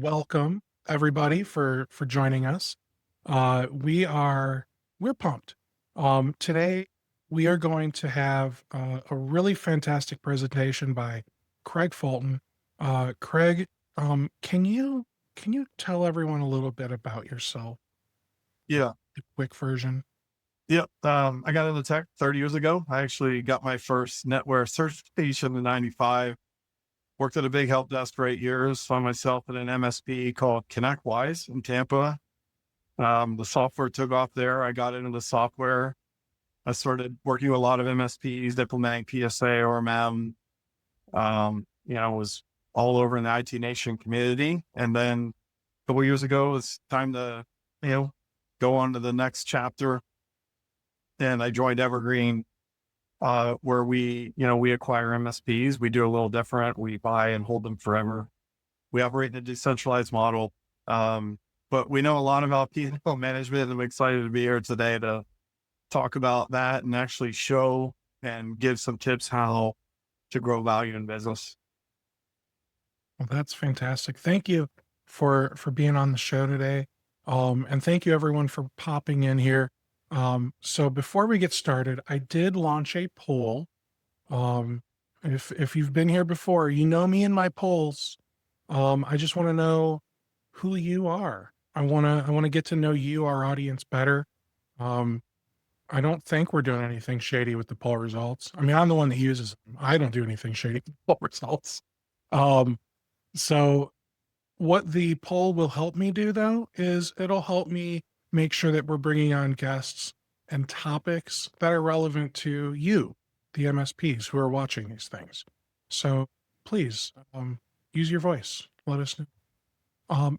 Welcome everybody for joining us. We're pumped. Today we are going to have a really fantastic presentation by Craig Fulton. Craig, can you tell everyone a little bit about yourself? Yeah. The quick version. Yeah. I got into tech 30 years ago. I actually got my first NetWare certification in 95. Worked at a big help desk for 8 years. Found myself at an MSP called ConnectWise in Tampa. The software took off there. I got into the software. I started working with a lot of MSPs, implementing PSA, ORMM. Was all over in the IT Nation community. And then a couple years ago, it's time to, you know, go on to the next chapter. And I joined Evergreen, where we acquire MSPs. We do a little different. We buy and hold them forever. We operate in a decentralized model. But we know a lot about people management, and I'm excited to be here today to talk about that and actually show and give some tips how to grow value in business. Well, that's fantastic. Thank you for being on the show today. And thank you everyone for popping in here. So before we get started, I did launch a poll. Um, if you've been here before, you know me and my polls. I just want to know who you are. I want to get to know you, our audience, better. Um, I don't think we're doing anything shady with the poll results. I mean, I'm the one that uses them. I don't do anything shady with the poll results. Um, so what the poll will help me do, though, is it'll help me make sure that we're bringing on guests and topics that are relevant to you, the MSPs who are watching these things. So please use your voice. Let us know.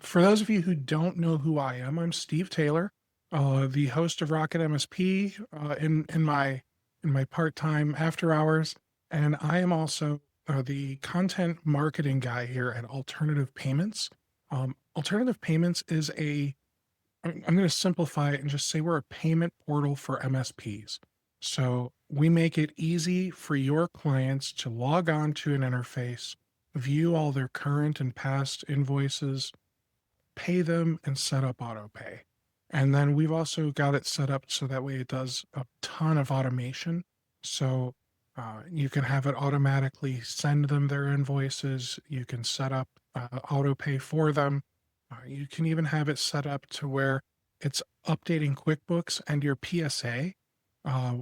For those of you who don't know who I am, I'm Steve Taylor, the host of Rocket MSP in my part-time after hours, and I am also the content marketing guy here at Alternative Payments. Alternative Payments is I'm going to simplify it and just say we're a payment portal for MSPs. So we make it easy for your clients to log on to an interface, view all their current and past invoices, pay them, and set up auto pay. And then we've also got it set up so that way it does a ton of automation. So you can have it automatically send them their invoices. You can set up auto pay for them. You can even have it set up to where it's updating QuickBooks and your PSA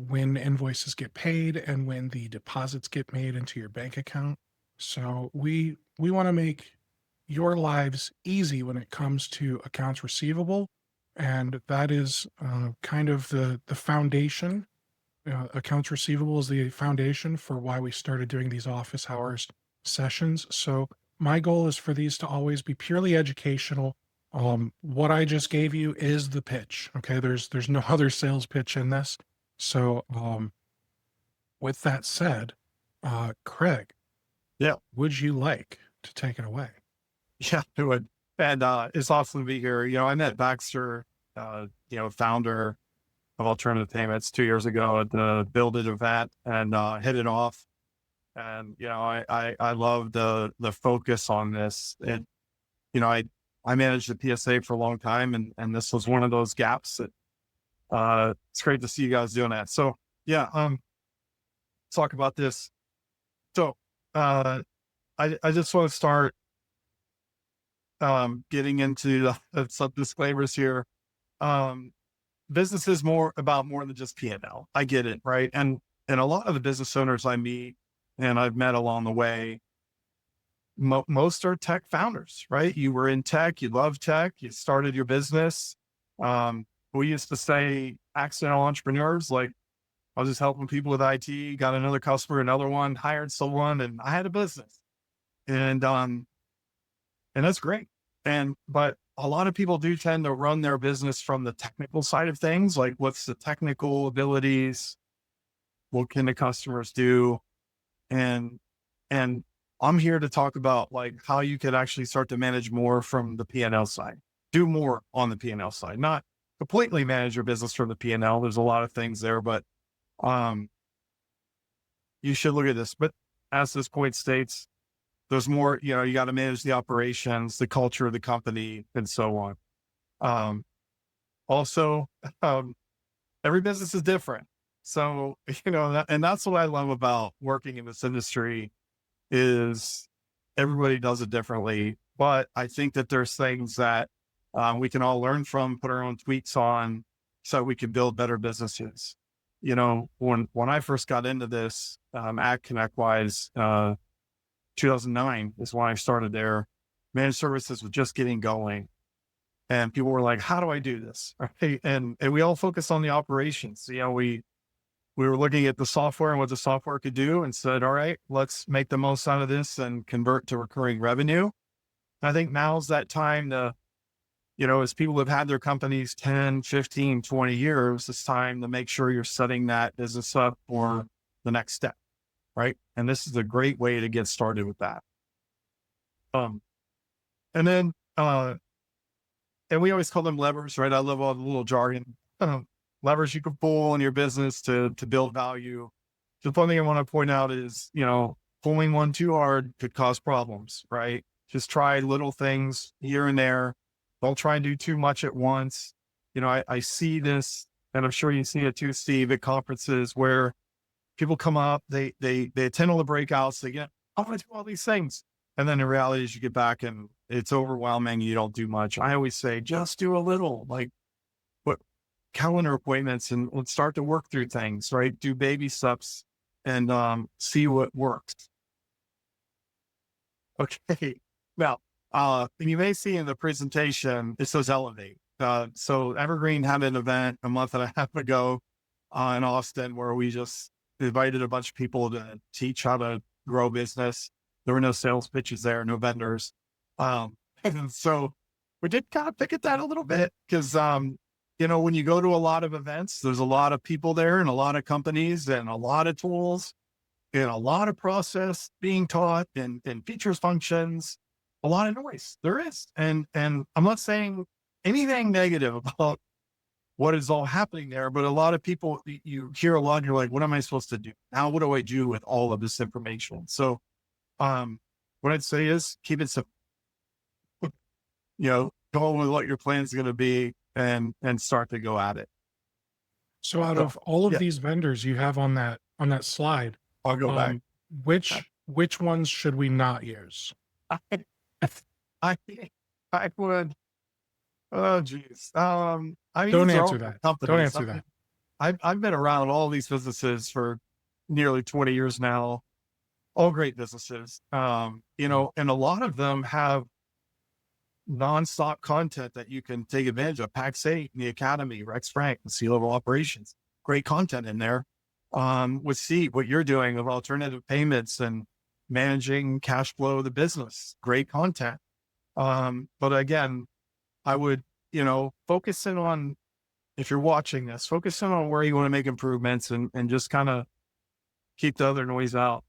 when invoices get paid and when the deposits get made into your bank account. So we want to make your lives easy when it comes to accounts receivable, and that is kind of the foundation. Accounts receivable is the foundation for why we started doing these office hours sessions. So my goal is for these to always be purely educational. What I just gave you is the pitch. Okay, there's no other sales pitch in this. So with that said, Craig, Yeah. would you like to take it away? Yeah, it would. And it's awesome to be here. I met Baxter, founder of Alternative Payments 2 years ago at the Build It event and hit it off. And, I love the focus on this. And, I managed the PSA for a long time, and this was one of those gaps that it's great to see you guys doing that. So yeah, talk about this. So I just want to start getting into some disclaimers here. Business is more than just P&L. I get it, right? And a lot of the business owners I meet and I've met along the way, most are tech founders, right? You were in tech, you love tech, you started your business. We used to say accidental entrepreneurs, like I was just helping people with IT, got another customer, another one, hired someone, and I had a business. And that's great. But a lot of people do tend to run their business from the technical side of things. Like, what's the technical abilities? What can the customers do? And, and I'm here to talk about like how you could actually start to manage more from the P&L side, do more on the P&L side, not completely manage your business from the P&L. There's a lot of things there, but, you should look at this. But as this point states, there's more, you got to manage the operations, the culture of the company, and so on. Um, also, um, every business is different. So, and that's what I love about working in this industry is everybody does it differently. But I think that there's things that we can all learn from, put our own tweaks on so we can build better businesses. When I first got into this, at Connect wise, 2009 is when I started there. Managed services was just getting going. And people were like, how do I do this? Right. And we all focused on the operations. We were looking at the software and what the software could do and said, all right, let's make the most out of this and convert to recurring revenue. I think now's that time to, as people have had their companies 10, 15, 20 years, it's time to make sure you're setting that business up for the next step. Right. And this is a great way to get started with that. Um, and then, and we always call them levers, right? I love all the little jargon. Levers you can pull in your business to build value. The one thing I want to point out is, pulling one too hard could cause problems, right? Just try little things here and there. Don't try and do too much at once. I see this, and I'm sure you see it too, Steve, at conferences where people come up, they attend all the breakouts, they get, I want to do all these things. And then in reality, as you get back and it's overwhelming, you don't do much. I always say, just do a little, like what calendar appointments, and let's start to work through things, right? Do baby steps and see what works. Okay. Now, you may see in the presentation, it says Elevate. So Evergreen had an event a month and a half ago in Austin where we just invited a bunch of people to teach how to grow business. There were no sales pitches there, no vendors. And so we did kind of pick at that a little bit because, when you go to a lot of events, there's a lot of people there and a lot of companies and a lot of tools and a lot of process being taught and features, functions, a lot of noise. There is. And I'm not saying anything negative about what is all happening there, but a lot of people, you hear a lot and you're like, what am I supposed to do? Now, what do I do with all of this information? So, what I'd say is keep it simple, go with what your plan is going to be and start to go at it. So out So, of all of yeah, these vendors you have on that slide, I'll go back. which ones should we not use? I, I, I would, oh geez. I mean, Don't these are answer all that. Don't companies. answer that. I've been around all these businesses for nearly 20 years now, all great businesses. And a lot of them have nonstop content that you can take advantage of. Pax 8 in the Academy, Rex Frank, and C-level operations, great content in there. With C, what you're doing of alternative payments and managing cash flow of the business, great content. But again, I would, focus in on, if you're watching this, focus in on where you want to make improvements and just kind of keep the other noise out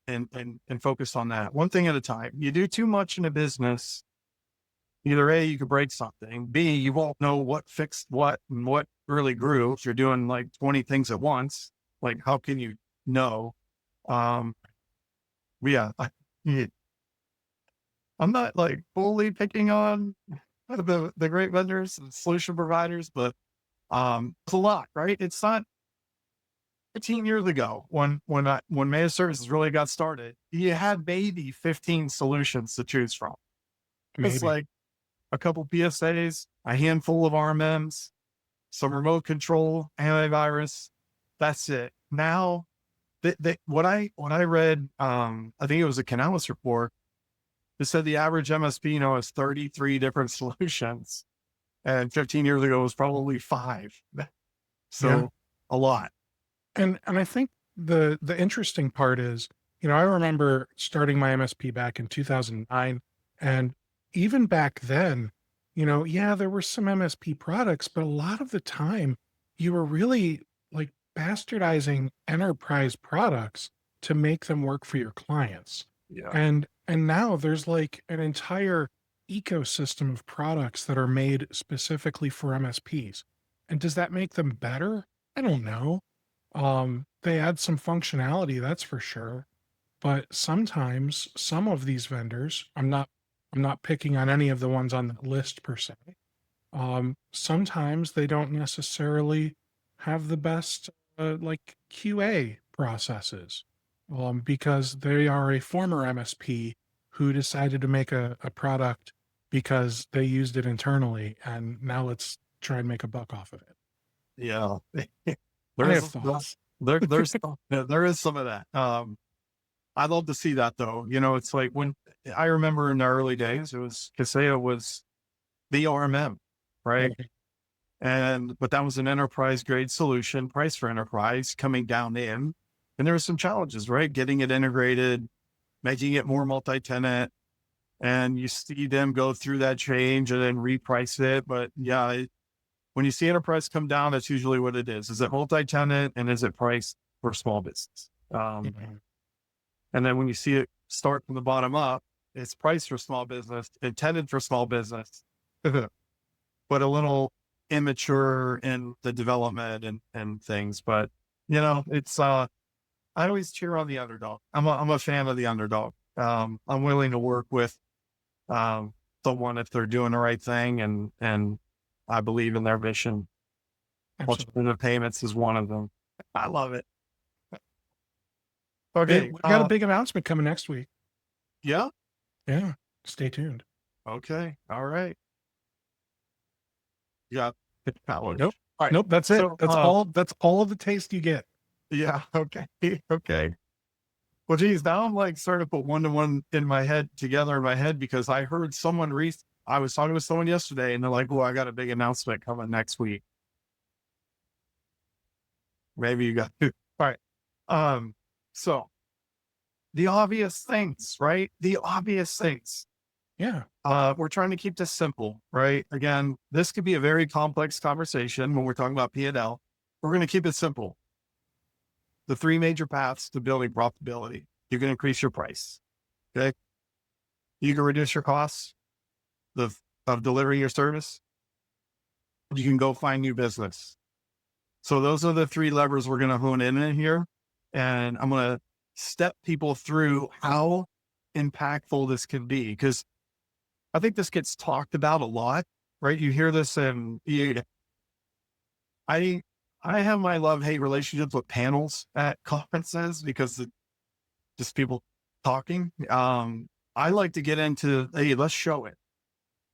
and focus on that one thing at a time. You do too much in a business, either A, you could break something, B, you won't know what fixed what and what really grew. If you're doing like 20 things at once, like how can you know? Yeah, I'm not like fully picking on the great vendors and solution providers, but it's a lot, right? It's not 15 years ago when managed services really got started, you had maybe 15 solutions to choose from. It's Maybe. like a couple PSAs, a handful of RMMs, some remote control, antivirus. That's it. Now, what I read, I think it was a Canalys report. It said the average MSP now has 33 different solutions, and 15 years ago it was probably 5. Yeah. So a lot. And I think the interesting part is, I remember starting my MSP back in 2009, and even back then, yeah, there were some MSP products, but a lot of the time you were really like bastardizing enterprise products to make them work for your clients. Yeah. And now there's like an entire ecosystem of products that are made specifically for MSPs. And does that make them better? I don't know. They add some functionality, that's for sure. But sometimes some of these vendors, I'm not picking on any of the ones on the list per se. Sometimes they don't necessarily have the best like QA processes, because they are a former MSP who decided to make a product because they used it internally, and now let's try and make a buck off of it. Yeah. I have There's, thoughts. there is some of that. I love to see that though. It's like when I remember in the early days, it was Kaseya was the RMM, right? Right. But that was an enterprise grade solution priced for enterprise coming down in. And there were some challenges, right? Getting it integrated, making it more multi-tenant. And you see them go through that change and then reprice it. But yeah, when you see enterprise come down, that's usually what it is. Is it multi-tenant and is it priced for small business? Mhm. And then when you see it start from the bottom up, it's priced for small business, intended for small business, but a little immature in the development and things. But it's I always cheer on the underdog. I'm a fan of the underdog. I'm willing to work with someone if they're doing the right thing, and I believe in their mission. Absolutely. Alternative payments is one of them. I love it. Hey, Okay. we got a big announcement coming next week. Yeah. Yeah. Stay tuned. Okay. All right. Yeah. All Nope. right. Nope. That's it. So, That's all of the taste you get. yeah. Okay. Okay. Well, geez, now I'm like sort of put one to one in my head together in my head because I heard someone I was talking with someone yesterday and they're like, "Oh, I got a big announcement coming next week." Maybe you got all right. So the obvious things, right? The obvious things. Yeah. We're trying to keep this simple, right? Again, this could be a very complex conversation when we're talking about P&L. We're going to keep it simple. The three major paths to building profitability. You can increase your price. Okay. You can reduce your costs of delivering your service. You can go find new business. So those are the three levers we're going to hone in here. And I'm going to step people through how impactful this can be. Because I think this gets talked about a lot, right? You hear this and I have my love-hate relationships with panels at conferences because just people talking. I like to get into, hey, let's show it.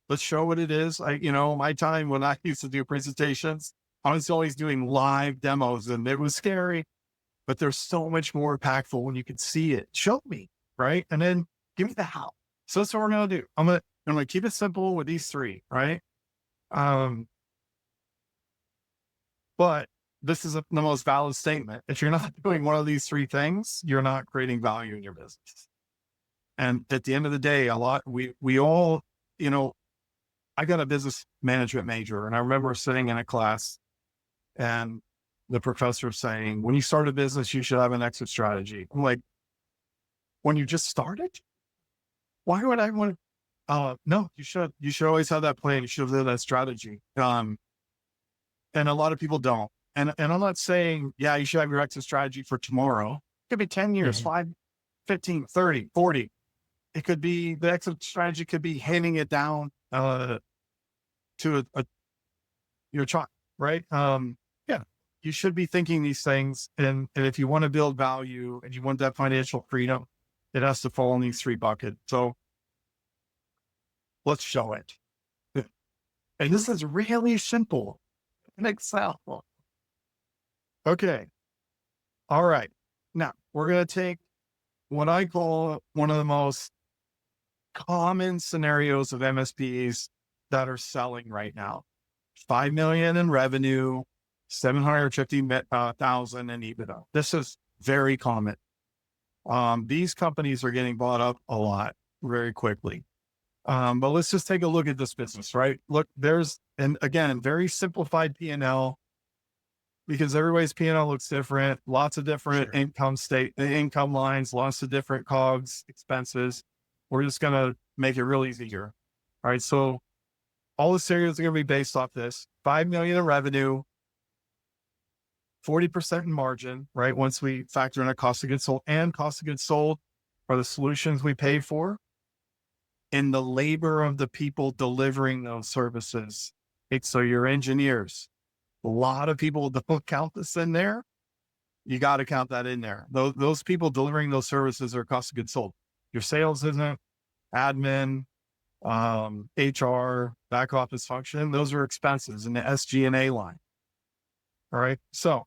Let's show what it is. My time when I used to do presentations, I was always doing live demos and it was scary, but there's so much more impactful when you can see it. Show me, right? And then give me the how. So that's what we're going to do. I'm going to keep it simple with these three, right? But this is the most valid statement. If you're not doing one of these three things, you're not creating value in your business. And at the end of the day, we all, I got a business management major and I remember sitting in a class and the professor saying, when you start a business, you should have an exit strategy. I'm like, when you just started, why would I want to, no, you should always have that plan. You should have that strategy. And a lot of people don't. And I'm not saying, yeah, you should have your exit strategy for tomorrow. It could be 10 years, Mhm. 5, 15, 30, 40. It could be the exit strategy could be handing it down to your child, right? Yeah, you should be thinking these things. And if you want to build value and you want that financial freedom, it has to fall in these three buckets. So let's show it. And this is really simple in Excel. Okay. All right. Now we're going to take what I call one of the most common scenarios of MSPs that are selling right now. 5 million in revenue, 750,000 in EBITDA. This is very common. These companies are getting bought up a lot very quickly. But let's just take a look at this business, right? Look, and again, very simplified P&L because everybody's P&L looks different, lots of different Sure. income lines, lots of different COGS expenses. We're just going to make it real easy here. All right. So all the scenarios are going to be based off this 5 million in revenue, 40% in margin, right? Once we factor in a cost of goods sold and cost of goods sold, are the solutions we pay for and the labor of the people delivering those services. So your engineers, a lot of people don't count this in there. You got to count that in there. Those people delivering those services are cost of goods sold. Your sales isn't, admin, HR, back office function, those are expenses in the SG&A line. All right. So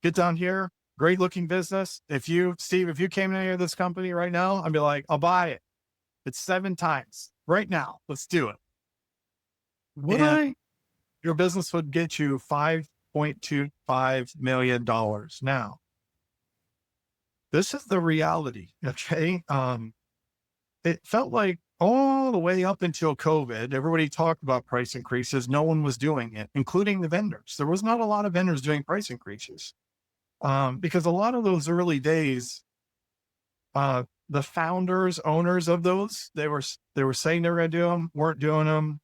get down here, great looking business. Steve, if you came in here to this company right now, I'd be like, I'll buy it. It's 7 times right now. Let's do it. Would And I? your business would get you $5.25 million. Now, this is the reality. Okay. It felt like all the way up until COVID, everybody talked about price increases. No one was doing it, including the vendors. There was not a lot of vendors doing price increases because a lot of those early days, the founders, owners of those, they were saying they were going to do them, weren't doing them.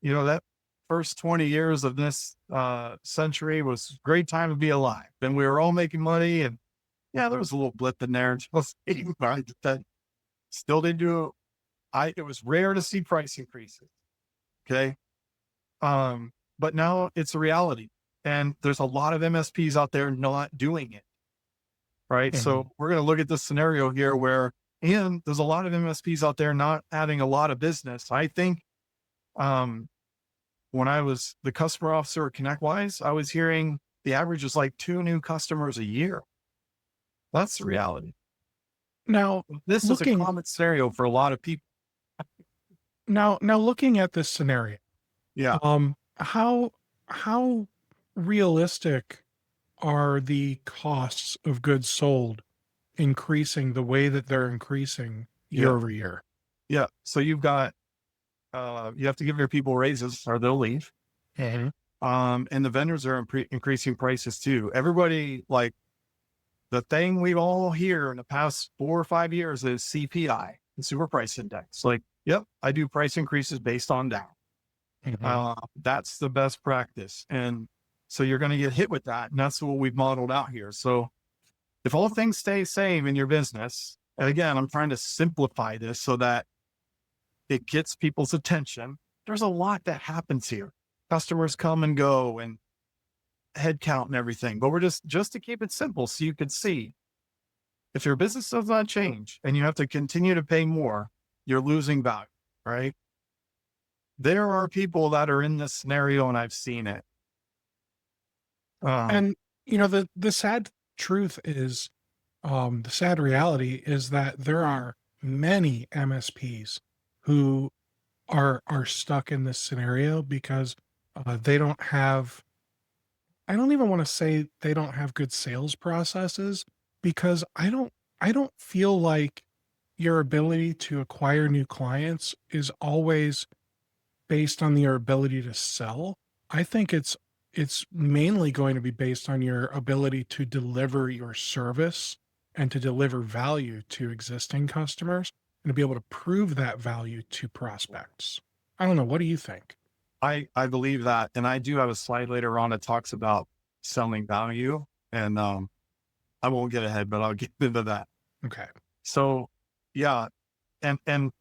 You know, that first 20 years of this century was a great time to be alive. And we were all making money. And yeah, there was a little blip in there. Still didn't do it. It was rare to see price increases. Okay. But now it's a reality. And there's a lot of MSPs out there not doing it. Right. Mhm. So we're going to look at this scenario here and there's a lot of MSPs out there not adding a lot of business. I think, when I was the customer officer at ConnectWise, I was hearing the average is like 2 new customers a year. That's the reality. Now, This is a looking common scenario for a lot of people. now looking at this scenario, Yeah. how realistic are the costs of goods sold increasing the way that they're increasing year Yeah. over year? Yeah. So you have to give your people raises or they'll leave. Mhm. And the vendors are increasing prices too. Everybody, like, the thing we all hear in the past 4 or 5 years is CPI, Consumer Price Index. Like, yep, I do price increases based on that. Mhm. That's the best practice. And so you're going to get hit with that. And that's what we've modeled out here. So if all things stay same in your business, and again, I'm trying to simplify this so that it gets people's attention. There's a lot that happens here. Customers come and go and headcount and everything, but we're just to keep it simple so you can see if your business does not change and you have to continue to pay more, you're losing value, right? There are people that are in this scenario and I've seen it. Um, And the sad truth is, the sad reality is that there are many MSPs who are stuck in this scenario because they don't have. I don't even want to say they don't have good sales processes because I don't feel like your ability to acquire new clients is always based on your ability to sell. I think it's mainly going to be based on your ability to deliver your service and to deliver value to existing customers and to be able to prove that value to prospects. I don't know. What do you think? I believe that. And I do have a slide later on that talks about selling value. And I won't get ahead, but I'll get into that. Okay. So yeah. And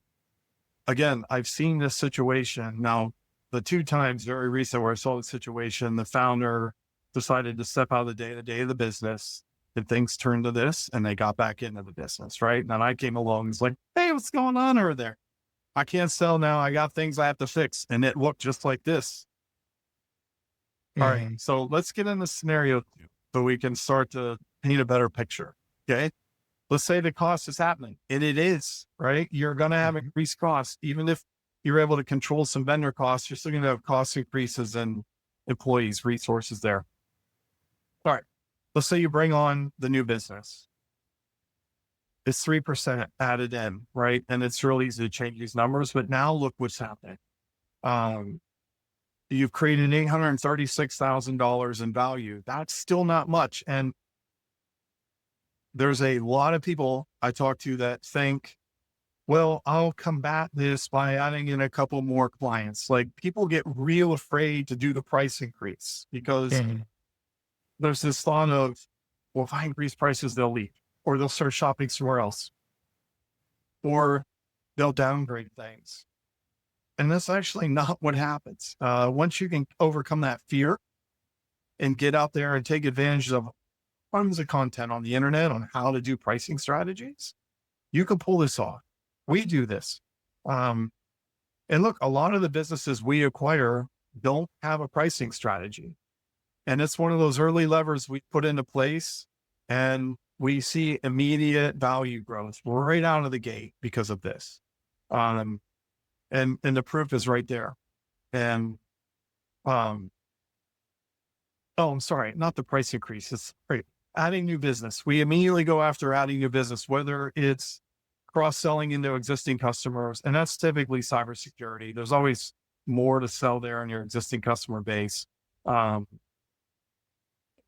again, I've seen this situation now, the 2 times very recent where I saw the situation, the founder decided to step out of the day-to-day of the business and things turned to this and they got back into the business. Right. And then I came along and was like, hey, what's going on over there? I can't sell now. I got things I have to fix. And it looked just like this. All right. Mhm. So let's get in the scenario so we can start to paint a better picture. Okay. Let's say the cost is happening and it is, right? You're going to have Mhm. increased costs. Even if you're able to control some vendor costs, you're still going to have cost increases and employees, resources there. All right. Let's say you bring on the new business. It's 3% added in, right? And it's real easy to change these numbers, but now look what's happening. You've created $836,000 in value. That's still not much. And there's a lot of people I talk to that think, well, I'll combat this by adding in a couple more clients. Like, people get real afraid to do the price increase because Mhm. there's this thought of, well, if I increase prices, they'll leave or they'll start shopping somewhere else. or they'll downgrade things. And that's actually not what happens. Once you can overcome that fear and get out there and take advantage of tons of content on the internet on how to do pricing strategies, you can pull this off. We do this. Um, and look, a lot of the businesses we acquire don't have a pricing strategy. And it's one of those early levers we put into place, and we see immediate value growth right out of the gate because of this. Um, and the proof is right there. And um, oh, I'm sorry, not the price increase. It's right. Adding new business. We immediately go after adding new business, whether it's cross-selling into existing customers, and that's typically cybersecurity. There's always more to sell there in your existing customer base. Um,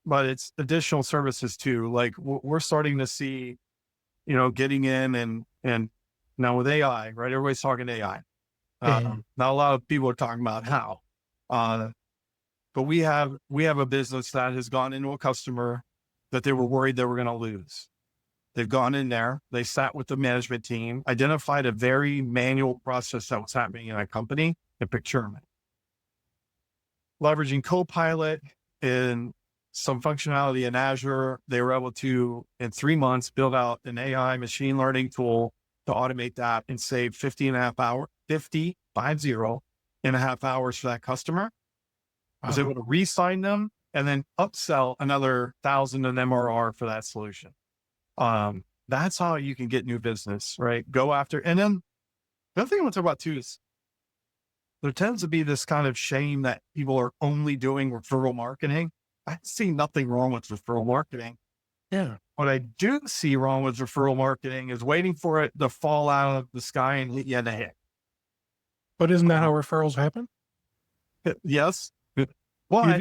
but it's additional services too. Like we're starting to see, getting in and now with AI, right? Everybody's talking AI. Mhm. Not a lot of people are talking about how, but we have a business that has gone into a customer that they were worried they were going to lose. They've gone in there, they sat with the management team, identified a very manual process that was happening in a company and procurement. Leveraging Copilot and some functionality in Azure, they were able to, in 3 months, build out an AI machine learning tool to automate that and save 50 and a half hours for that customer. I was Wow. able to re-sign them and then upsell another 1,000 in MRR for that solution. That's how you can get new business, right? Go after. And then the other thing I want to talk about too is there tends to be this kind of shame that people are only doing referral marketing. I see nothing wrong with referral marketing. Yeah. What I do see wrong with referral marketing is waiting for it to fall out of the sky and hit you in the head. But isn't that how referrals happen? Yes. But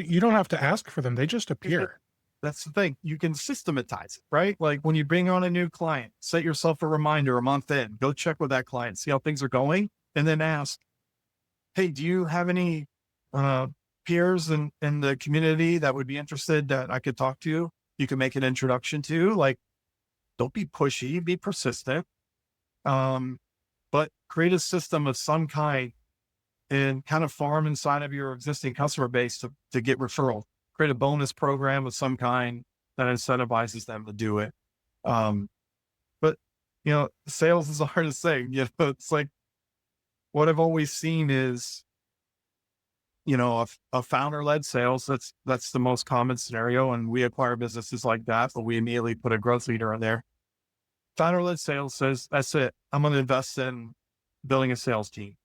You don't have to ask for them. They just appear. that's the thing. You can systematize it, right? Like when you bring on a new client, set yourself a reminder a month in, go check with that client, see how things are going, and then ask, hey, do you have any peers in the community that would be interested that I could talk to? You can make an introduction to. Like, don't be pushy, be persistent, but create a system of some kind and kind of farm inside of your existing customer base to get referral. Create a bonus program of some kind that incentivizes them to do it. But sales is the hardest thing. It's like what I've always seen is, a founder-led sales. That's the most common scenario, and we acquire businesses like that, but we immediately put a growth leader in there. Founder-led sales says, "That's it. I'm going to invest in building a sales team."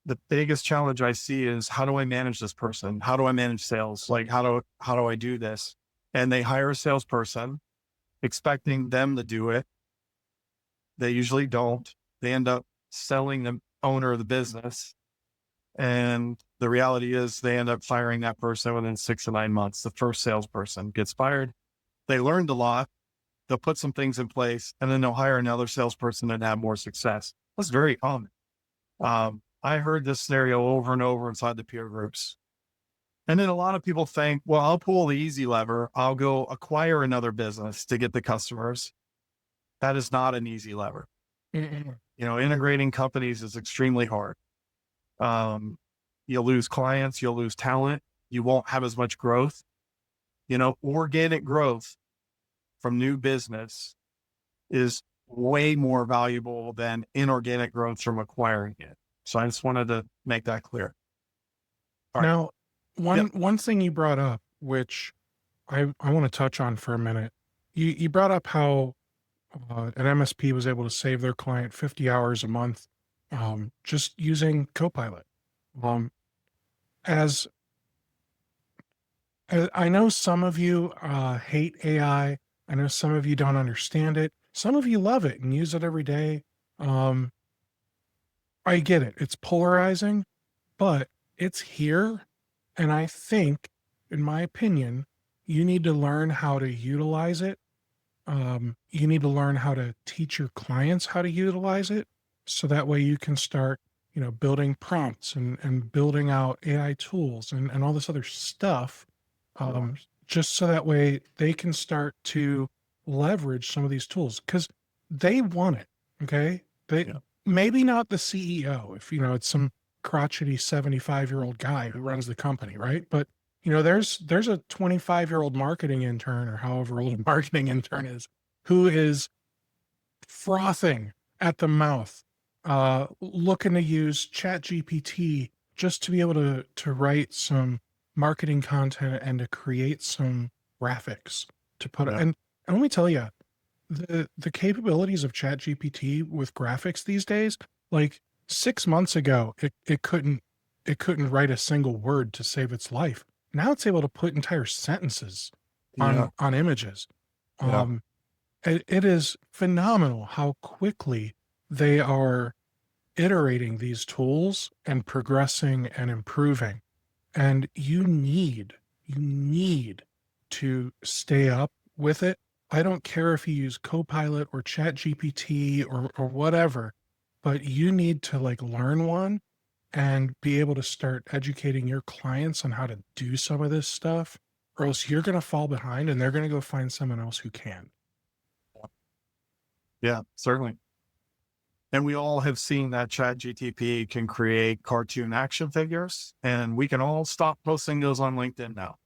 The biggest challenge I see is how do I manage this person? How do I manage sales? Like how do I do this? And they hire a salesperson expecting them to do it. They usually don't. They end up selling the owner of the business. And the reality is they end up firing that person within 6 to 9 months. The first salesperson gets fired. They learned a lot. They'll put some things in place and then they'll hire another salesperson and have more success. That's very common. I heard this scenario over and over inside the peer groups. And then a lot of people think, well, I'll pull the easy lever. I'll go acquire another business to get the customers. That is not an easy lever. Mm-mm. Integrating companies is extremely hard. You'll lose clients, you'll lose talent, you won't have as much growth. Organic growth from new business is way more valuable than inorganic growth from acquiring it. So I just wanted to make that clear. All right. Now, Yep. one thing you brought up, which I want to touch on for a minute. You brought up how an MSP was able to save their client 50 hours a month, just using Copilot. Um, as I know some of you hate AI. I know some of you don't understand it. Some of you love it and use it every day. Um, I get it. It's polarizing, but it's here. And I think, in my opinion, you need to learn how to utilize it. You need to learn how to teach your clients how to utilize it. So that way you can start, building prompts and building out AI tools and all this other stuff. Um, just so that way they can start to leverage some of these tools because they want it. Okay. They Yeah. maybe not the CEO, if it's some crotchety 75-year-old guy who runs the company, right? But there's a 25-year-old marketing intern or however old a marketing intern is who is frothing at the mouth, looking to use Chat GPT just to be able to write some marketing content and to create some graphics to put Yeah. and let me tell you, the capabilities of Chat GPT with graphics these days, like 6 months ago, it couldn't write a single word to save its life. Now it's able to put entire sentences Yeah. on images. Yeah. Um, it is phenomenal how quickly they are iterating these tools and progressing and improving. And you need to stay up with it. I don't care if you use Copilot or Chat GPT or whatever, but you need to like learn one and be able to start educating your clients on how to do some of this stuff, or else you're going to fall behind and they're going to go find someone else who can. Yeah, certainly. And we all have seen that Chat GTP can create cartoon action figures, and we can all stop posting those on LinkedIn now.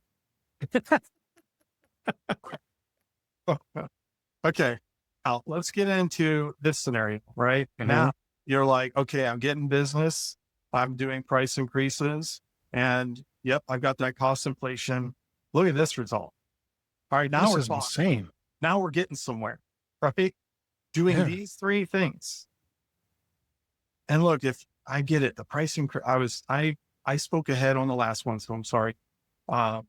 Okay. Now let's get into this scenario, right? Mhm. Now you're like, okay, I'm getting business. I'm doing price increases. And yep, I've got that cost inflation. Look at this result. All right. Now This we're is talking. insane. Now we're getting somewhere, right? Doing Yeah. these three things. And look, if I get it, the price increase, I spoke ahead on the last one. So I'm sorry. Uh,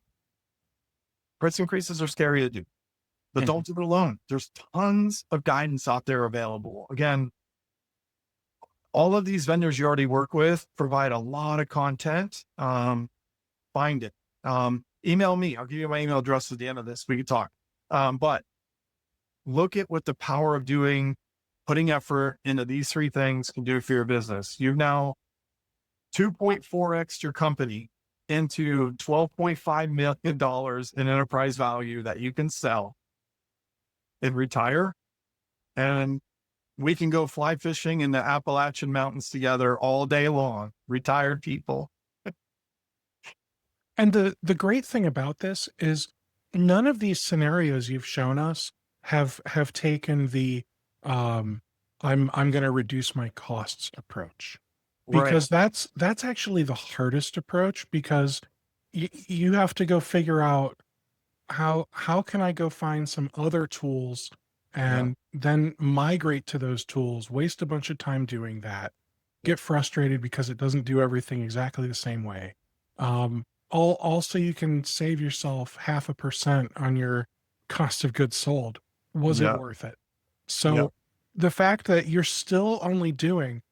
Price increases are scary to do, but Mhm. don't do it alone. There's tons of guidance out there available. Again, all of these vendors you already work with provide a lot of content. Find it. Email me. I'll give you my email address at the end of this. We can talk. But look at what the power of putting effort into these three things can do for your business. You've now 2.4x your company into $12.5 million in enterprise value that you can sell and retire. And we can go fly fishing in the Appalachian Mountains together all day long, retired people. And the great thing about this is none of these scenarios you've shown us have taken the um I'm going to reduce my costs approach, Right. because that's actually the hardest approach, because you have to go figure out how can I go find some other tools Yeah. and then migrate to those tools, waste a bunch of time doing that, get frustrated because it doesn't do everything exactly the same way. Also you can save yourself 0.5% on your cost of goods sold. Was it Yeah. worth it? Yeah. So the fact that you're still only doing,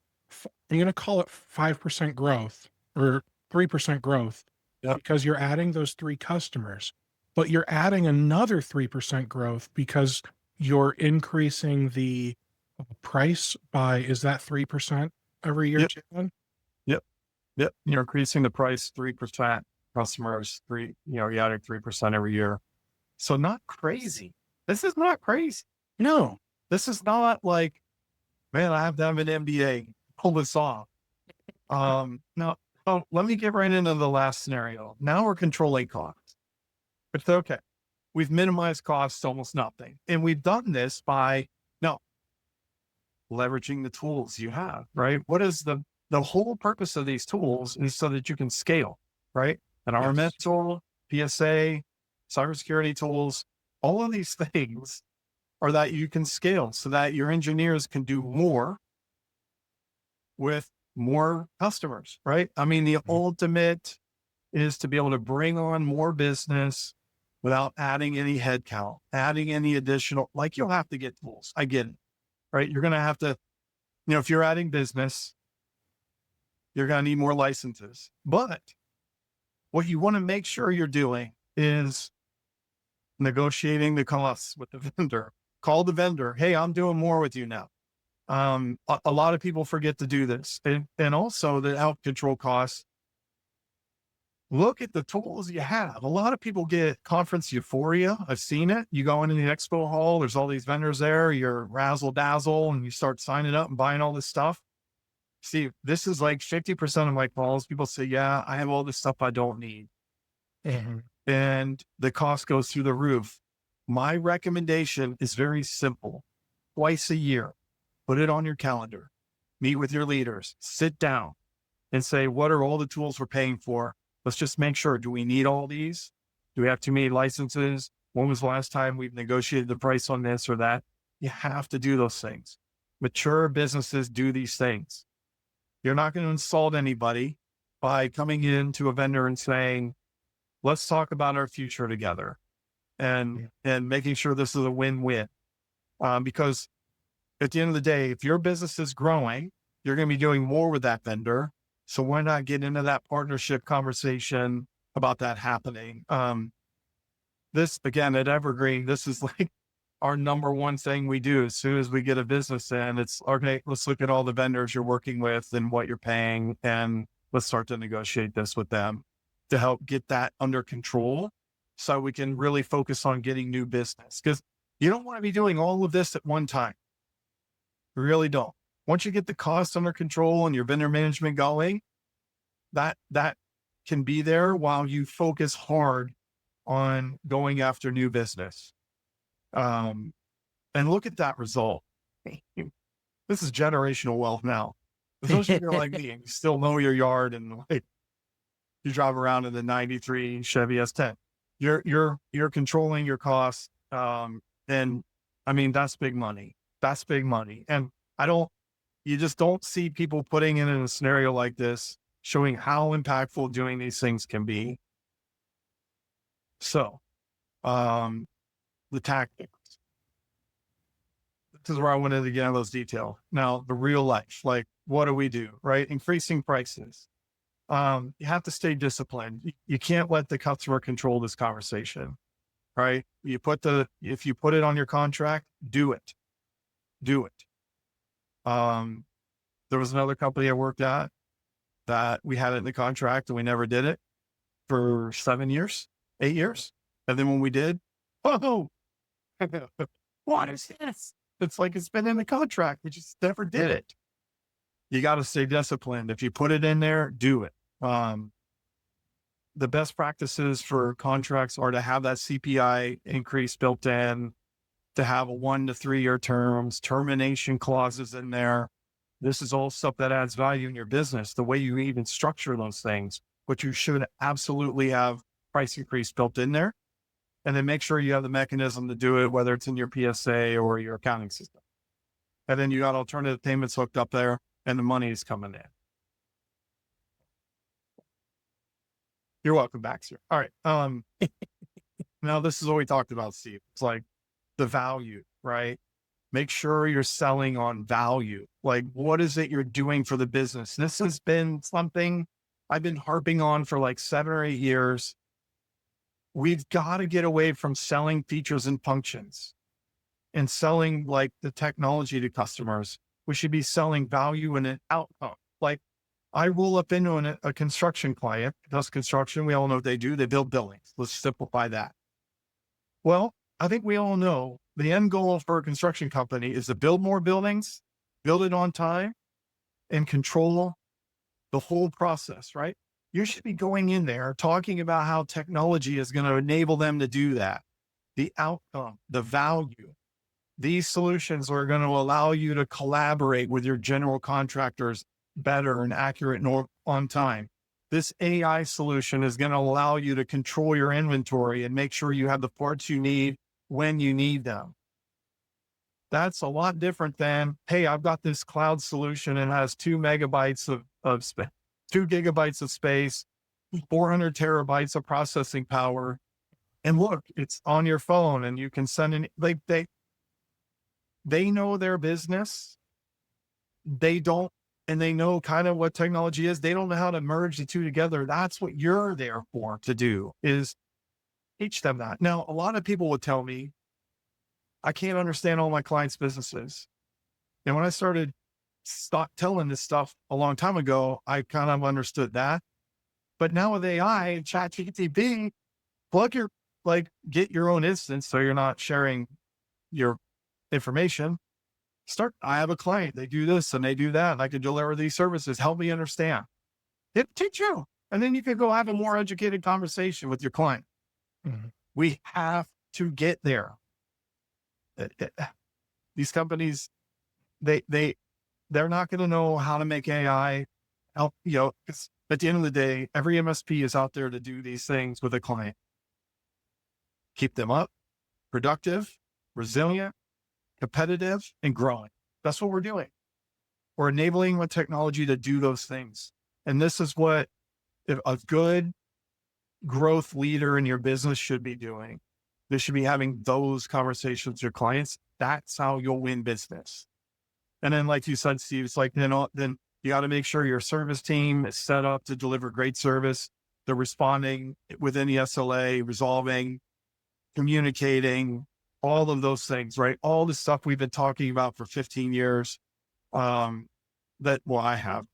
I'm going to call it 5% growth or 3% growth, Yeah. because you're adding those three customers, but you're adding another 3% growth because you're increasing the price by, is that 3% every year Yep. too then? Yep. Yep. You're increasing the price 3%. Customers you added 3% every year. So not crazy. This is not crazy. No. This is not like, man, I have to have an MBA to pull this off. No, oh, let me get right into the last scenario. Now we're controlling costs. It's okay. We've minimized costs to almost nothing. And we've done this by no leveraging the tools you have, right? What is the whole purpose of these tools is so that you can scale, right? An RMS Yes. tool, PSA, cybersecurity tools, all of these things are that you can scale so that your engineers can do more with more customers, right? I mean, the Mhm. ultimate is to be able to bring on more business without adding any headcount, adding any additional, like you'll have to get tools. I get it, right? You're going to have to, if you're adding business, you're going to need more licenses. But what you want to make sure you're doing is negotiating the costs with the vendor. Call the vendor. Hey, I'm doing more with you now. A lot of people forget to do this. And also the out control costs. look at the tools you have. A lot of people get conference euphoria. I've seen it. You go into the expo hall, there's all these vendors there, you're razzle dazzle, and you start signing up and buying all this stuff. See, this is like 50% of my calls. People say, yeah, I have all this stuff I don't need. Mhm. And the cost goes through the roof. My recommendation is very simple. Twice a year, put it on your calendar, meet with your leaders, sit down and say, what are all the tools we're paying for? Let's just make sure, do we need all these? Do we have too many licenses? When was the last time we've negotiated the price on this or that? You have to do those things. Mature businesses do these things. You're not going to insult anybody by coming into a vendor and saying, let's talk about our future together and, Yeah. and making sure this is a win-win. Because at the end of the day, if your business is growing, you're going to be doing more with that vendor. So why not get into that partnership conversation about that happening? This again at Evergreen, this is like our number one thing we do. As soon as we get a business in, it's okay, let's look at all the vendors you're working with and what you're paying, and let's start to negotiate this with them to help get that under control so we can really focus on getting new business. Because you don't want to be doing all of this at one time. You really don't. Once you get the costs under control and your vendor management going, that can be there while you focus hard on going after new business. And look at that result. This is generational wealth now. Especially if you're like me and you still know your yard and like you drive around in the 93 Chevy S10. You're controlling your costs. And I mean, that's big money. That's big money. And you just don't see people putting in a scenario like this, showing how impactful doing these things can be. So, the tactics. This is where I went into get into those details. Now, the real life, like what do we do, right? Increasing prices. You have to stay disciplined. You can't let the customer control this conversation, right? If you put it on your contract, do it. Do it. There was another company I worked at that we had it in the contract and we never did it for 7 years, 8 years. And then when we did, oh, what is this? It's like, it's been in the contract. We just never did it. You got to stay disciplined. If you put it in there, do it. The best practices for contracts are to have that CPI increase built in, to have a 1 to 3 year terms, termination clauses in there. This is all stuff that adds value in your business, the way you even structure those things, but you should absolutely have price increase built in there. And then make sure you have the mechanism to do it, whether it's in your PSA or your accounting system. And then you got alternative payments hooked up there and the money is coming in. You're welcome back, sir. All right. Now this is what we talked about, Steve. It's like the value, right? Make sure you're selling on value. Like, what is it you're doing for the business? This has been something I've been harping on for like 7 or 8 years. We've got to get away from selling features and functions and selling like the technology to customers. We should be selling value and an outcome. Like, I roll up into a construction client, does construction. We all know what they do. They build buildings. Let's simplify that. Well, I think we all know the end goal for a construction company is to build more buildings, build it on time, and control the whole process, right? You should be going in there talking about how technology is going to enable them to do that. The outcome, the value. These solutions are going to allow you to collaborate with your general contractors better and accurate and on time. This AI solution is going to allow you to control your inventory and make sure you have the parts you need when you need them. That's a lot different than, hey, I've got this cloud solution and has 2 megabytes of space, 2 gigabytes of space, 400 terabytes of processing power. And look, it's on your phone and you can send in, like they know their business. They don't, and they know kind of what technology is. They don't know how to merge the two together. That's what you're there for to do, is teach them that. Now, a lot of people would tell me, I can't understand all my clients' businesses. And when I started telling this stuff a long time ago, I kind of understood that. But now with AI and ChatGPT, plug your, get your own instance so you're not sharing your information. I have a client, they do this and they do that, and I can deliver these services. Help me understand. It teach you. And then you can go have a more educated conversation with your client. Mhm. We have to get there. These companies, they, they, they're not going to know how to make AI help, 'cause at the end of the day, every MSP is out there to do these things with a client. Keep them up, productive, resilient, competitive, and growing. That's what we're doing. We're enabling with technology to do those things. And this is what a good growth leader in your business should be doing. They should be having those conversations with your clients. That's how you'll win business. And then, like you said, Steve, it's like, then you got to make sure your service team is set up to deliver great service. They're responding within the SLA, resolving, communicating, all of those things, right? All the stuff we've been talking about for 15 years, I have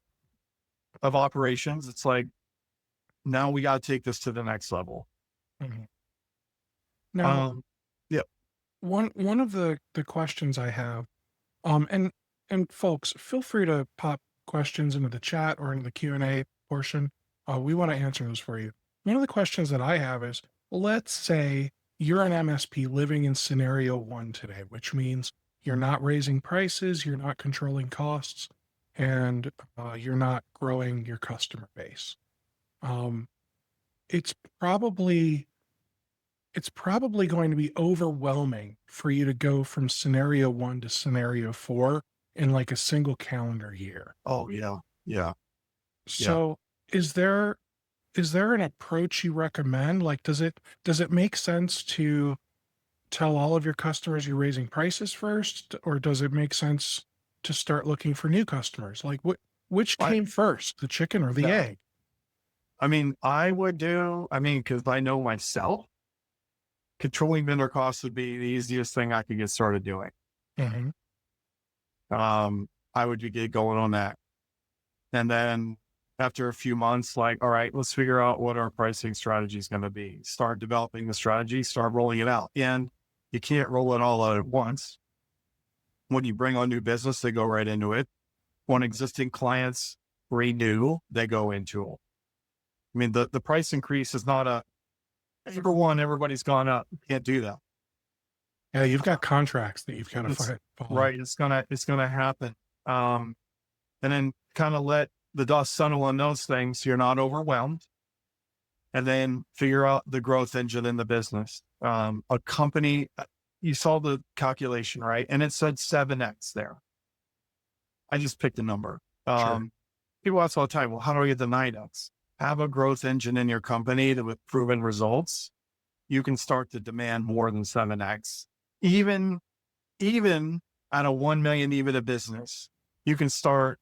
of operations. It's like, now we got to take this to the next level. Mhm. Now, Um, yeah, one of the questions I have, and folks, feel free to pop questions into the chat or in the Q&A portion. We want to answer those for you. One of the questions that I have is, let's say you're an MSP living in scenario one today, which means you're not raising prices, you're not controlling costs, and you're not growing your customer base. Um, it's probably it's probably going to be overwhelming for you to go from scenario one to scenario four in like a single calendar year. oh yeah, yeah, yeah. So is there an approach you recommend? Like, does it make sense to tell all of your customers you're raising prices first, or does it make sense to start looking for new customers? Like, which I came first, the chicken or the no, egg? I mean, because I know myself, controlling vendor costs would be the easiest thing I could get started doing. Hmm. I would get going on that. And then after a few months, like, all right, let's figure out what our pricing strategy is going to be. Start developing the strategy, start rolling it out. And you can't roll it all out at once. When you bring on new business, they go right into it. When existing clients renew, they go into it. I mean, the price increase is not number one, everybody's gone up. You can't do that. Yeah, you've got contracts that you've got It's to follow. right. It's gonna happen. And then kind of let the dust settle on those things so you're not overwhelmed. And then figure out the growth engine in the business. A company, you saw the calculation, right? And it said 7x there. I just picked a number. Sure. People ask all the time, well, how do I get the 9x? Have a growth engine in your company that with proven results, you can start to demand more than 7x. Even at a 1 million EBITDA business, you can start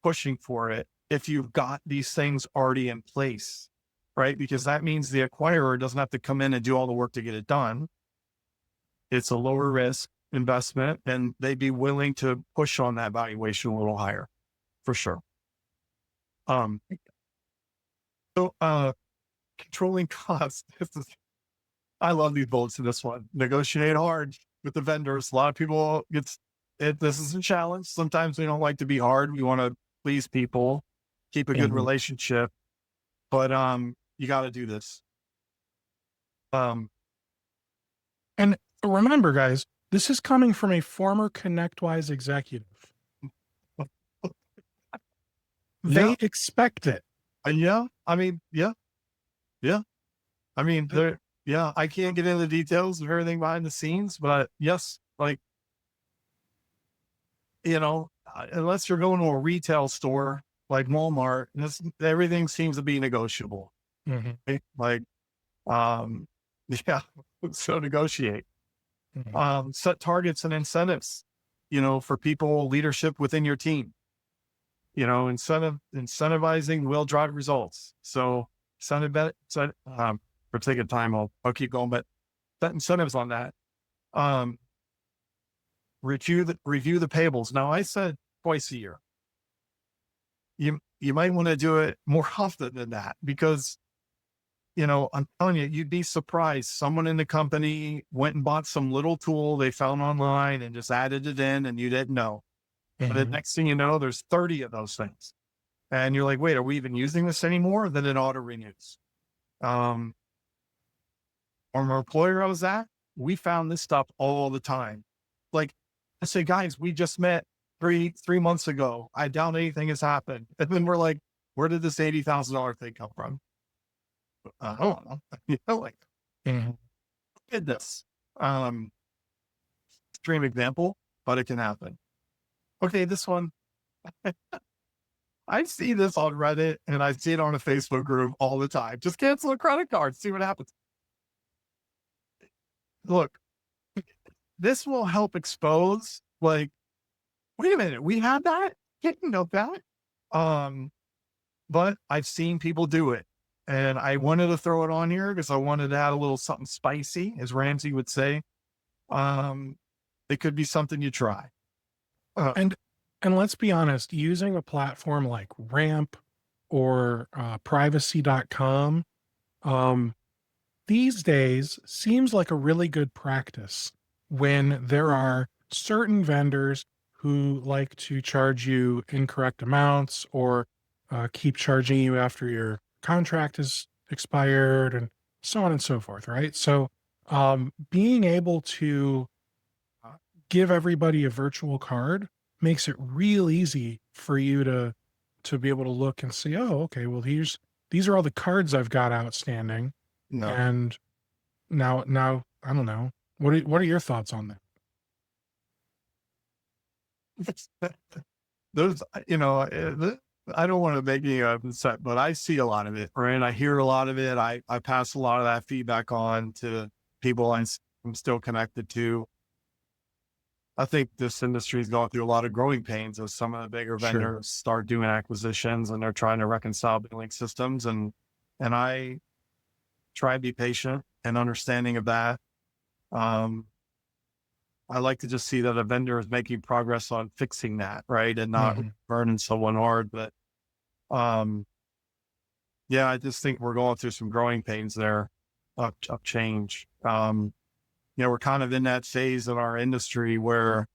pushing for it if you've got these things already in place, right? Because that means the acquirer doesn't have to come in and do all the work to get it done. It's a lower risk investment and they'd be willing to push on that valuation a little higher for sure. Um, so controlling costs. I love these bullets in this one. Negotiate hard with the vendors. A lot of people this is a challenge. Sometimes we don't like to be hard. We want to please people, keep a good Mhm. relationship, but you got to do this. Um, And remember, guys, this is coming from a former ConnectWise executive. yeah, They expect it. yeah. I mean, yeah, yeah. I mean, Th- yeah. I can't get into the details of everything behind the scenes, but yes, like unless you're going to a retail store like Walmart, everything seems to be negotiable. Mhm, Right? Like, um, yeah, so negotiate. mhm. Set targets and incentives, for people, leadership within your team. Incentivizing will drive results. So, for taking time, I'll keep going, but set incentives on that. Um, review the payables. Now, I said twice a year. you might want to do it more often than that because, I'm telling you, you'd be surprised. Someone in the company went and bought some little tool they found online and just added it in and you didn't know. But the Mhm. next thing you know, there's 30 of those things. And you're like, wait, are we even using this anymore? Then it auto renews. Um, or our employer I was at, we found this stuff all the time. Like I say, guys, we just met three months ago. I doubt anything has happened. And then we're like, where did this $80,000 thing come from? I don't know. Like, Mhm. did this? Um, Extreme example, but it can happen. Okay, this one, I see this on Reddit and I see it on a Facebook group all the time. Just cancel a credit card, see what happens. Look, this will help expose, like, wait a minute, we had that? Didn't know that. Um, but I've seen people do it. And I wanted to throw it on here because I wanted to add a little something spicy, as Ramsey would say. Um, it could be something you try. Uh, And let's be honest, using a platform like Ramp or privacy.com, um, these days seems like a really good practice when there are certain vendors who like to charge you incorrect amounts or keep charging you after your contract is expired and so on and so forth, right? So, being able to give everybody a virtual card makes it real easy for you to be able to look and see, oh, okay, well, these are all the cards I've got outstanding, no. and now I don't know. What are your thoughts on that? Those, I don't want to make you upset, but I see a lot of it, right? I hear a lot of it. I pass a lot of that feedback on to people I'm still connected to. I think this industry is going through a lot of growing pains as some of the bigger Sure. vendors start doing acquisitions and they're trying to reconcile billing systems. And I try to be patient and understanding of that. Um, I like to just see that a vendor is making progress on fixing that, right? And not Mhm. burning someone hard. But um, yeah, I just think we're going through some growing pains there of change. We're kind of in that phase in our industry where,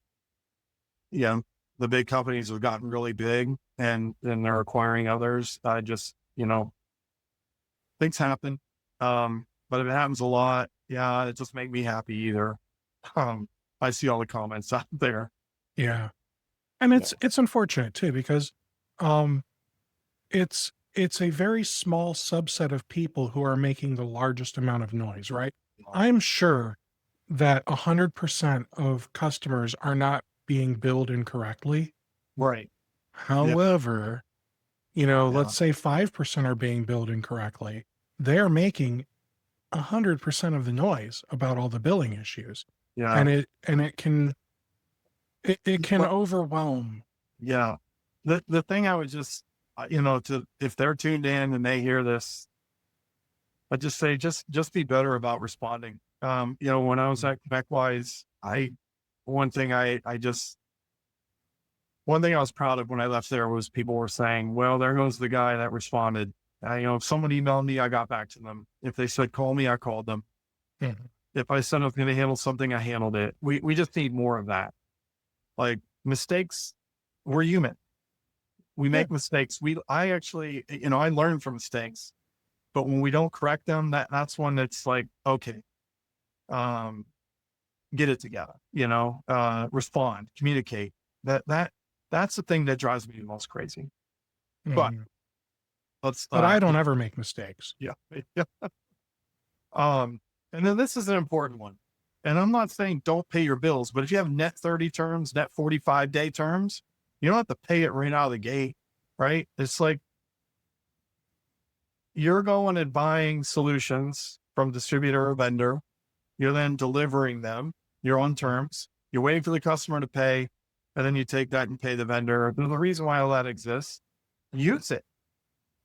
you know, the big companies have gotten really big and they're acquiring others. I just, things happen. But if it happens a lot, yeah, it just make me happy either. Um, I see all the comments out there. Yeah. And Yeah. it's unfortunate too because um it's a very small subset of people who are making the largest amount of noise, right? I'm sure that 100% of customers are not being billed incorrectly. Right. Yeah. However, let's Yeah. say 5% are being billed incorrectly. They're making 100% of the noise about all the billing issues. Yeah. And it can But overwhelm. yeah, the thing I would just, to if they're tuned in and they hear this, I just say just be better about responding. When I was at Quebecwise, one thing one thing I was proud of when I left there was people were saying, "Well, there goes the guy that responded." If someone emailed me, I got back to them. If they said call me, I called them. Mhm. If I said I was going to handle something, I handled it. We just need more of that. Like mistakes, we're human. We Yeah. make mistakes. I actually, I learn from mistakes, but when we don't correct them, that's one that's like, okay, um, get it together, respond, communicate. That's the thing that drives me the most crazy. But Mhm. let's, But I don't ever make mistakes. yeah, yeah. Um, and then this is an important one. And I'm not saying don't pay your bills, but if you have net 30 terms, net 45-day terms, you don't have to pay it right out of the gate, right? It's like, you're going and buying solutions from distributor or vendor. You're then delivering them. You're on terms. You're waiting for the customer to pay, and then you take that and pay the vendor. There's a reason why all that exists. Use it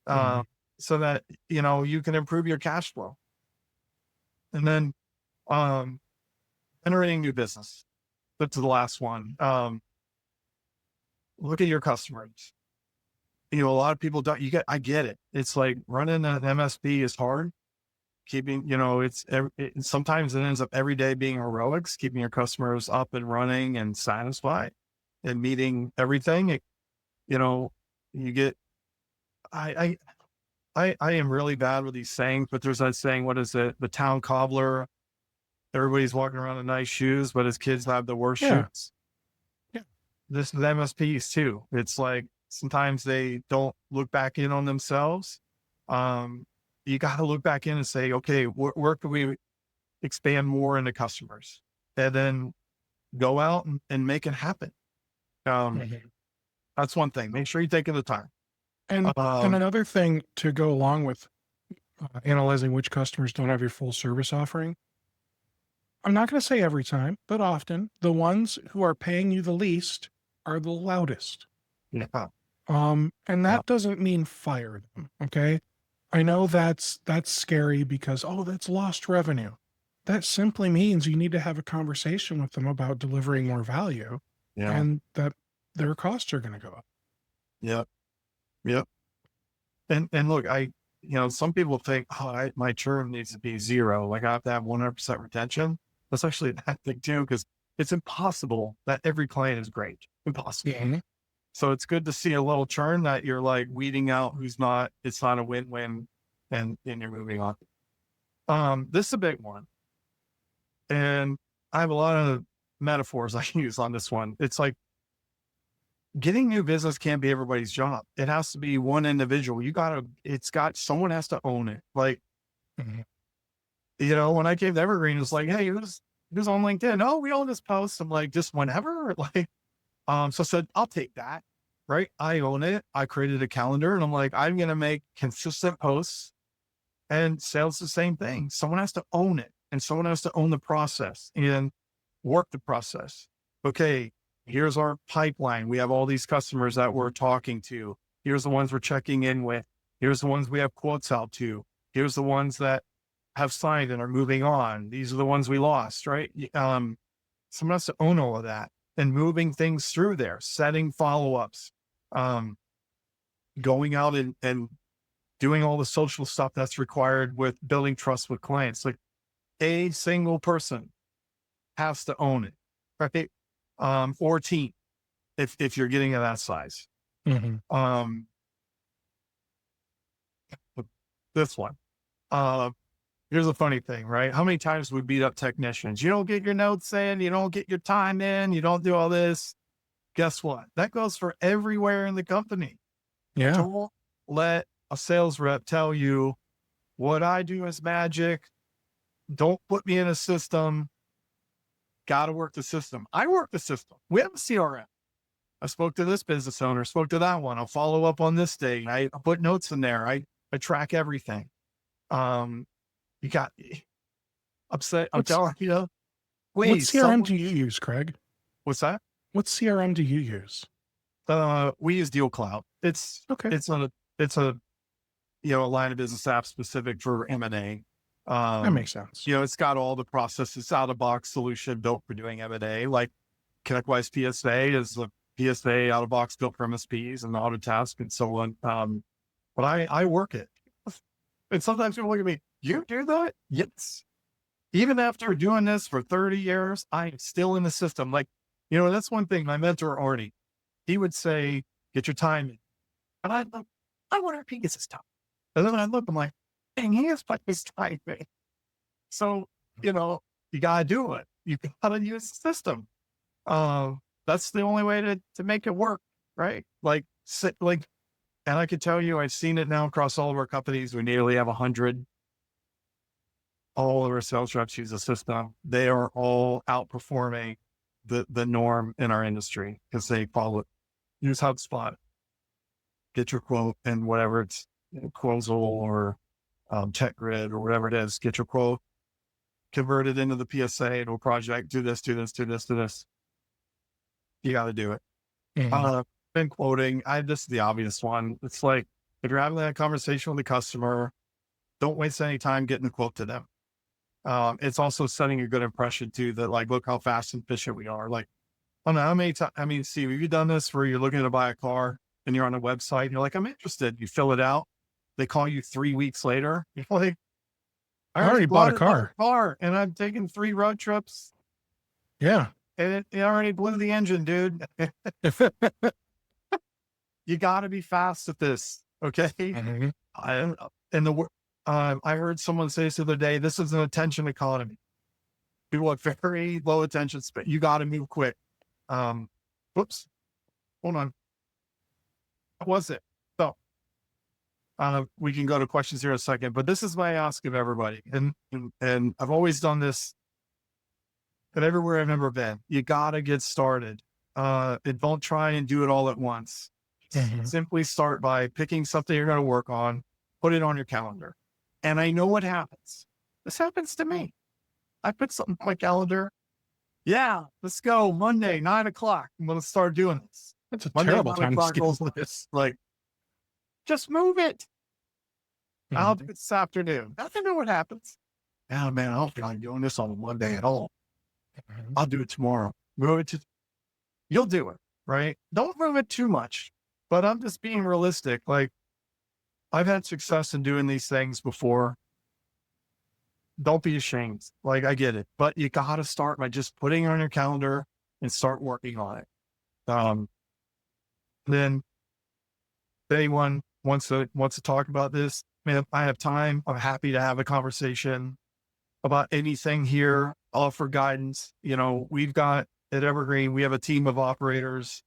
uh, Mhm. so that you can improve your cash flow. And then um, generating new business. That's the last one. Look at your customers. a lot of people don't, I get it. It's like running an MSP is hard. Keeping, sometimes it ends up every day being heroics, keeping your customers up and running and satisfied and meeting everything. You know, you get, I, I am really bad with these sayings, but there's that saying, what is it? The town cobbler, everybody's walking around in nice shoes, but his kids have the worst Yeah. shoes. Yeah. This is MSPs too. It's like sometimes they don't look back in on themselves. Um, you got to look back in and say, okay, where can we expand more into customers, and then go out and make it happen. Um, Mhm. that's one thing. Make sure you're taking the time. And Um, another thing to go along with analyzing which customers don't have your full service offering, I'm not going to say every time, but often the ones who are paying you the least are the loudest. yeah, And yeah, that doesn't mean fire them. Okay. I know that's scary because, oh, that's lost revenue. That simply means you need to have a conversation with them about delivering more value yeah, and that their costs are going to go up. yeah, yeah. And look, some people think, oh, my churn needs to be zero. Like I have to have 100% retention. That's actually a bad thing too, because it's impossible that every client is great. Impossible. Yeah. So it's good to see a little churn that you're like weeding out who's not, it's not a win-win, and you're moving on. This is a big one. And I have a lot of metaphors I use on this one. It's like getting new business can't be everybody's job. It has to be one individual. Someone has to own it. Like, Mhm. when I came to Evergreen, it's like, hey, who's on LinkedIn? Oh, we own this post. I'm like, just whenever. Like, so I said, I'll take that. Right. I own it. I created a calendar and I'm like, I'm going to make consistent posts, and sales the same thing. Someone has to own it, and someone has to own the process and work the process. Okay, here's our pipeline. We have all these customers that we're talking to. Here's the ones we're checking in with. Here's the ones we have quotes out to. Here's the ones that have signed and are moving on. These are the ones we lost, right? Someone has to own all of that and moving things through there, setting follow-ups, um, going out and doing all the social stuff that's required with building trust with clients. Like a single person has to own it, right? Or team, if you're getting to that size. Mhm. Um, this one. Uh, Here's a funny thing, right? How many times we beat up technicians? You don't get your notes in, you don't get your time in, you don't do all this. Guess what? That goes for everywhere in the company. Yeah. Don't let a sales rep tell you what I do is magic. Don't put me in a system. Got to work the system. I work the system. We have a CRM. I spoke to this business owner, spoke to that one. I'll follow up on this day. I put notes in there. I track everything. Um, you got upset. I'm What's telling you, what please, CRM someone, do you use, Craig? what's that? What CRM do you use? We use Deal Cloud. Okay. It's a line of business app specific for M&A. That makes sense. It's got all the processes, out of box solution built for doing M&A. Like ConnectWise PSA is the PSA out of box built for MSPs and Autotask and so on. But I work it. And sometimes people look at me, you do that? Yes. Even after doing this for 30 years, I'm still in the system. Like, that's one thing my mentor, Arnie, he would say, get your time in. And I thought, I wonder if he gets his time. And then I look, I'm like, dang, he is putting his time in. So, you got to do it. You got to use the system. That's the only way to make it work. Right. And I can tell you, I've seen it now across all of our companies. We nearly have 100. All of our sales reps use the system. They are all outperforming the norm in our industry because they follow it. Use HubSpot, get your quote, and whatever it's Quozel or TechGrid or whatever it is, get your quote, convert it into the PSA into a project, do this, do this, do this, do this. You got to do it. Mhm. Been quoting. This is the obvious one. It's like, if you're having that conversation with the customer, don't waste any time getting the quote to them. It's also setting a good impression too, that like, look how fast and efficient we are. Like, I don't know how many times, see, have you done this where you're looking to buy a car and you're on a website and you're like, I'm interested. You fill it out. They call you 3 weeks later. You're like, I I already already bought a bought another car. car and I've taken 3 road trips Yeah. and it already blew the engine, dude. You got to be fast at this. Okay. Mhm. I, and I heard someone say this the other day, this is an attention economy. People have very low attention span. You got to move quick. Um, whoops, hold on. What was it? So, we can go to questions here in a second, but this is my ask of everybody. And I've always done this and everywhere I've ever been. You got to get started. And don't try and do it all at once. Mhm. Simply start by picking something you're going to work on, put it on your calendar. And I know what happens. This happens to me. I put something on my calendar. Yeah, let's go. Monday, 9 o'clock. I'm going to start doing this. That's a Monday, terrible 9 time to o'clock schedule rolls like this. Like, just move it. I'll do Mhm. it this afternoon. Nothing know what happens. Yeah, man, I don't feel like doing this on Monday at all. Mhm. I'll do it tomorrow. Move it to, you'll do it, right? Don't move it too much. But I'm just being realistic. Like, I've had success in doing these things before. Don't be ashamed. Like, I get it, but you got to start by just putting it on your calendar and start working on it. Then if anyone wants to talk about this, man, if I have time, I'm happy to have a conversation about anything here, offer guidance. You know, we've got at Evergreen, we have a team of operators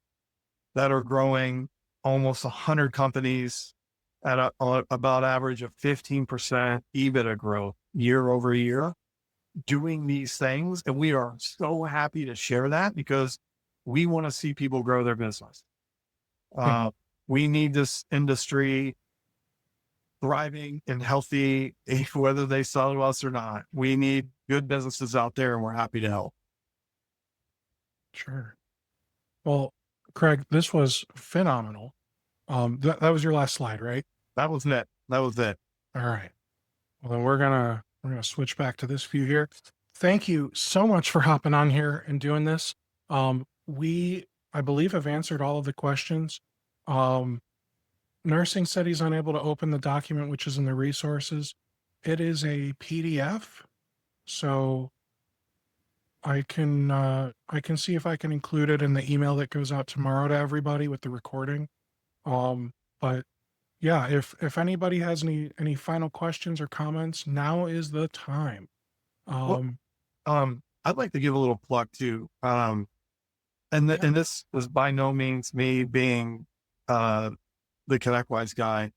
that are growing almost 100 companies at about average of 15% EBITDA growth year over year, doing these things. And we are so happy to share that because we want to see people grow their business. Mhm. We need this industry thriving and healthy, whether they sell to us or not. We need good businesses out there and we're happy to help. Sure. Well, Craig, this was phenomenal. That was your last slide, right? That was it. That was it. All right. Well, then we're gonna switch back to this view here. Thank you so much for hopping on here and doing this. We, I believe, have answered all of the questions. Um, Nursing said he's unable to open the document, which is in the resources. It is a PDF, so I can see if I can include it in the email that goes out tomorrow to everybody with the recording. But yeah, if anybody has any final questions or comments, now is the time. Well, Um, I'd like to give a little plug too. yeah. And this is by no means me being uh, the ConnectWise guy.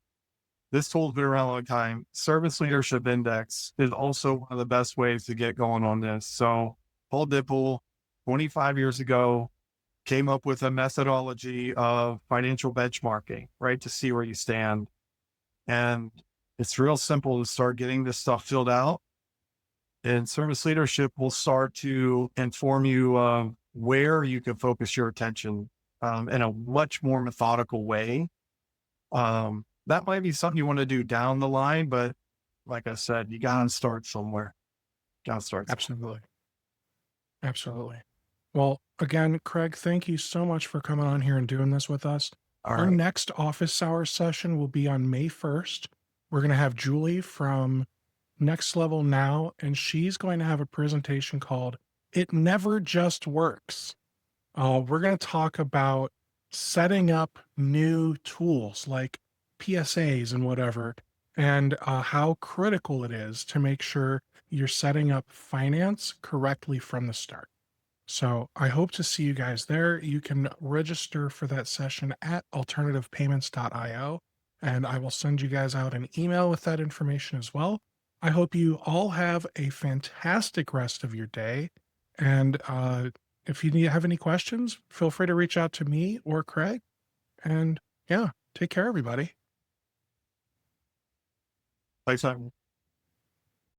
This tool's been around a long time. Service Leadership Index is also one of the best ways to get going on this. So Paul Dipple, 25 years ago, came up with a methodology of financial benchmarking, right? To see where you stand. And it's real simple to start getting this stuff filled out. And service leadership will start to inform you where you can focus your attention in a much more methodical way. That might be something you want to do down the line, but like I said, you got to start somewhere. Got to start somewhere. Absolutely. Absolutely. Well, again, Craig, thank you so much for coming on here and doing this with us. All Our right. next office hours session will be on May 1st. We're going to have Julie from Next Level Now, and she's going to have a presentation called It Never Just Works. We're going to talk about setting up new tools like PSAs and whatever, and how critical it is to make sure you're setting up finance correctly from the start. So I hope to see you guys there. You can register for that session at alternativepayments.io, and I will send you guys out an email with that information as well. I hope you all have a fantastic rest of your day. And if you have any questions, feel free to reach out to me or Craig. And yeah, take care, everybody. Thanks,